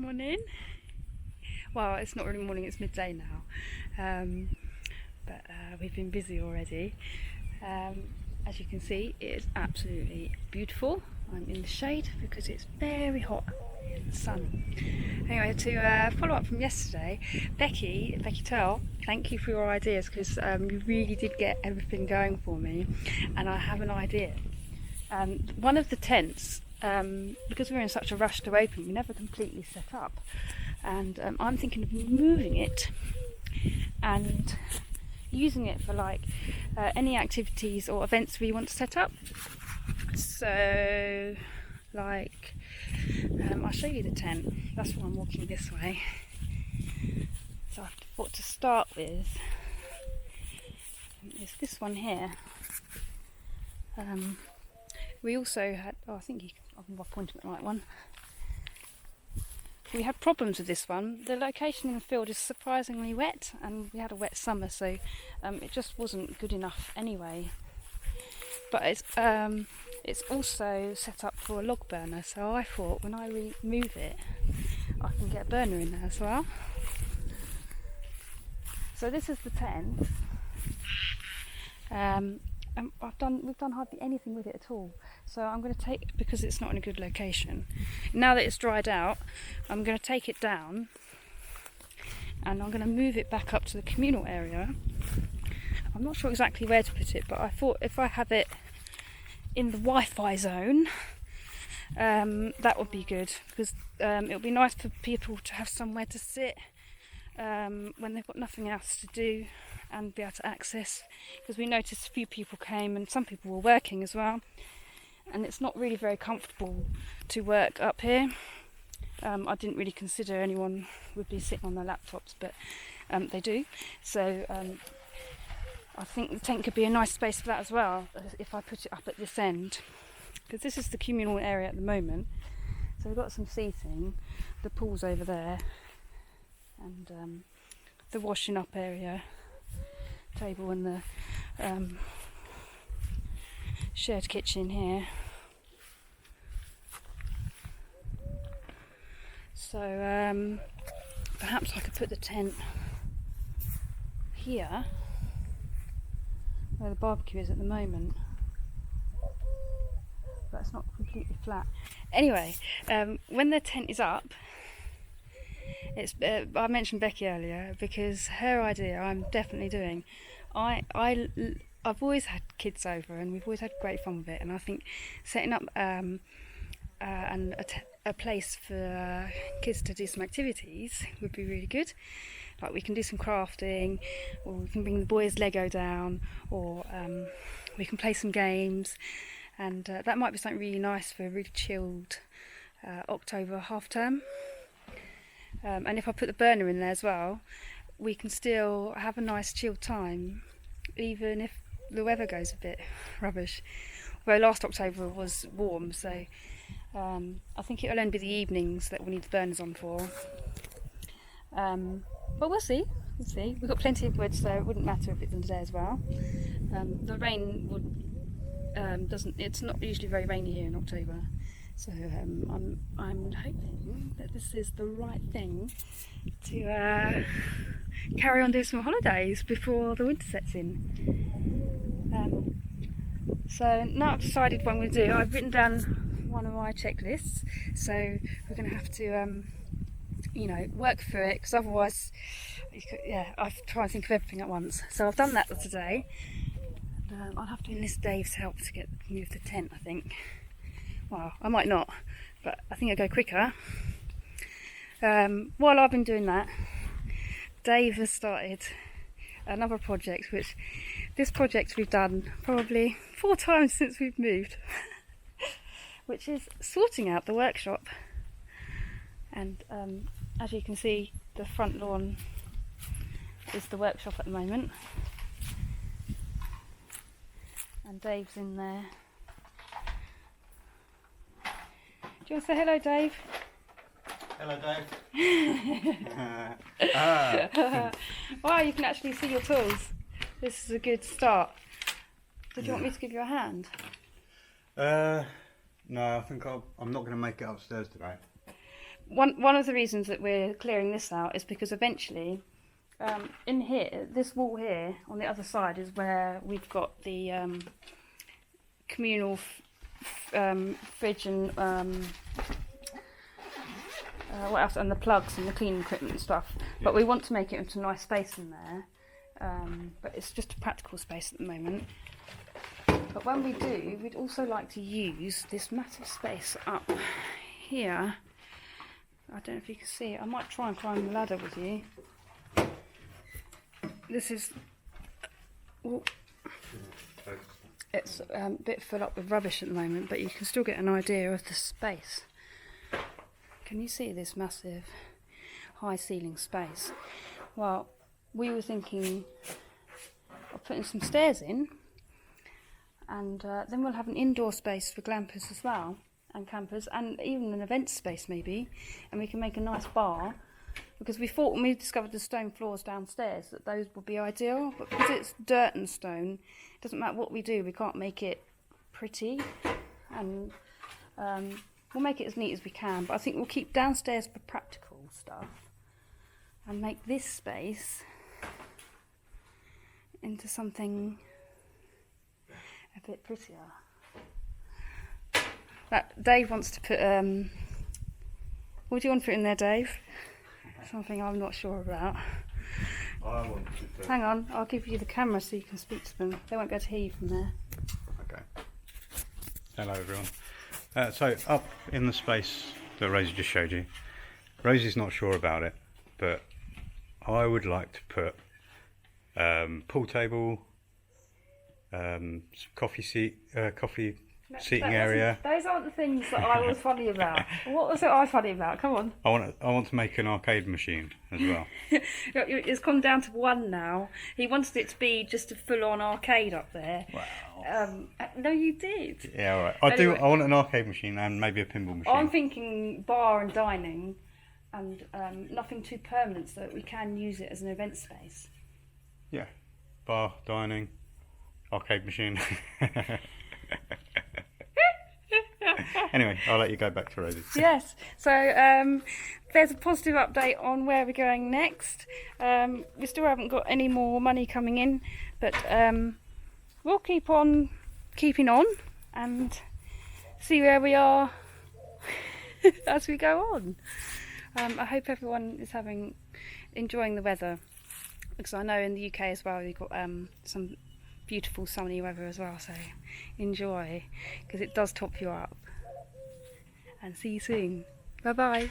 Morning. Well, it's not really morning, it's midday now. But we've been busy already. As you can see, it is absolutely beautiful. I'm in the shade because it's very hot in the sun. Anyway, to follow up from yesterday, Becky Tell, thank you for your ideas because you really did get everything going for me, and I have an idea. One of the tents, because we were in such a rush to open, we never completely set up, and I'm thinking of moving it and using it for like any activities or events we want to set up. So like I'll show you the tent. That's why I'm walking this way. So I thought to start with is this one here. We also had, I think I'm pointing at the right one. We had problems with this one. The location in the field is surprisingly wet, and we had a wet summer, so it just wasn't good enough anyway. But it's also set up for a log burner, so I thought when I remove it, I can get a burner in there as well. So this is the tent. And we've done hardly anything with it at all. So I'm going to take, because it's not in a good location, now that it's dried out, I'm going to take it down and I'm going to move it back up to the communal area. I'm not sure exactly where to put it, but I thought if I have it in the Wi-Fi zone, that would be good, because it would be nice for people to have somewhere to sit when they've got nothing else to do, and be able to access, because we noticed a few people came and some people were working as well, and it's not really very comfortable to work up here. I didn't really consider anyone would be sitting on their laptops, but they do, so I think the tent could be a nice space for that as well, if I put it up at this end, because this is the communal area at the moment. So we've got some seating, the pool's over there, and the washing up area, table, and the shared kitchen here. So perhaps I could put the tent here where the barbecue is at the moment, but it's not completely flat. Anyway, when the tent is up, it's I mentioned Becky earlier because her idea I'm definitely doing. I've always had kids over and we've always had great fun with it, and I think setting up a place for kids to do some activities would be really good. Like we can do some crafting, or we can bring the boys' Lego down, or we can play some games, and that might be something really nice for a really chilled October half term. And if I put the burner in there as well, we can still have a nice chilled time, even if the weather goes a bit rubbish. Well, last October was warm, so I think it'll only be the evenings that we'll need the burners on for. But we'll see. We've got plenty of wood, so it wouldn't matter if it's in today as well. The rain it's not usually very rainy here in October. So I'm hoping that this is the right thing to carry on doing some holidays before the winter sets in. So now I've decided what I'm going to do. I've written down one of my checklists, so we're going to have to work through it, because otherwise I try and think of everything at once. So I've done that today. I'll have to enlist Dave's help to move the tent, I think. Well, I might not, but I think I'll go quicker. While I've been doing that, Dave has started another project, this project we've done probably 4 times since we've moved, which is sorting out the workshop. And as you can see, the front lawn is the workshop at the moment, and Dave's in there. Do you want to say hello, Dave? Hello, Dave. Wow, you can actually see your tools. This is a good start. Did you want me to give you a hand? No, I think I'm not going to make it upstairs today. one of the reasons that we're clearing this out is because eventually, in here, this wall here on the other side is where we've got the communal fridge and what else, and the plugs and the cleaning equipment and stuff. But we want to make it into a nice space in there. But it's just a practical space at the moment. But when we do, we'd also like to use this massive space up here. I don't know if you can see it. I might try and climb the ladder with you. This is... Oh, it's a bit full up with rubbish at the moment, but you can still get an idea of the space. Can you see this massive high ceiling space? Well, we were thinking of putting some stairs in, and then we'll have an indoor space for glampers as well, and campers, and even an event space maybe, and we can make a nice bar, because we thought when we discovered the stone floors downstairs that those would be ideal, but because it's dirt and stone, it doesn't matter what we do, we can't make it pretty, and we'll make it as neat as we can, but I think we'll keep downstairs for practical stuff and make this space into something a bit prettier. That Dave wants to put what do you want to put in there, Dave? Something I'm not sure about. I want to. Hang on, I'll give you the camera so you can speak to them. They won't be able to hear you from there. Okay. Hello everyone. So up in the space that Rosie just showed you, Rosie's not sure about it, but I would like to put pool table, some coffee seating area. Those aren't the things that I was funny about. What was it I funny about? Come on. I want to make an arcade machine as well. It's come down to one now. He wanted it to be just a full-on arcade up there. Wow. No, you did. Yeah, all right. Anyway. I want an arcade machine and maybe a pinball machine. I'm thinking bar and dining, and nothing too permanent, so that we can use it as an event space. Yeah, bar, dining, arcade machine. Anyway, I'll let you go back to Rosie. Yes, so there's a positive update on where we're going next. We still haven't got any more money coming in, but we'll keep on keeping on and see where we are as we go on. I hope everyone is enjoying the weather, because I know in the UK as well we've got some beautiful sunny weather as well, so enjoy, because it does top you up. And see you soon. Bye bye.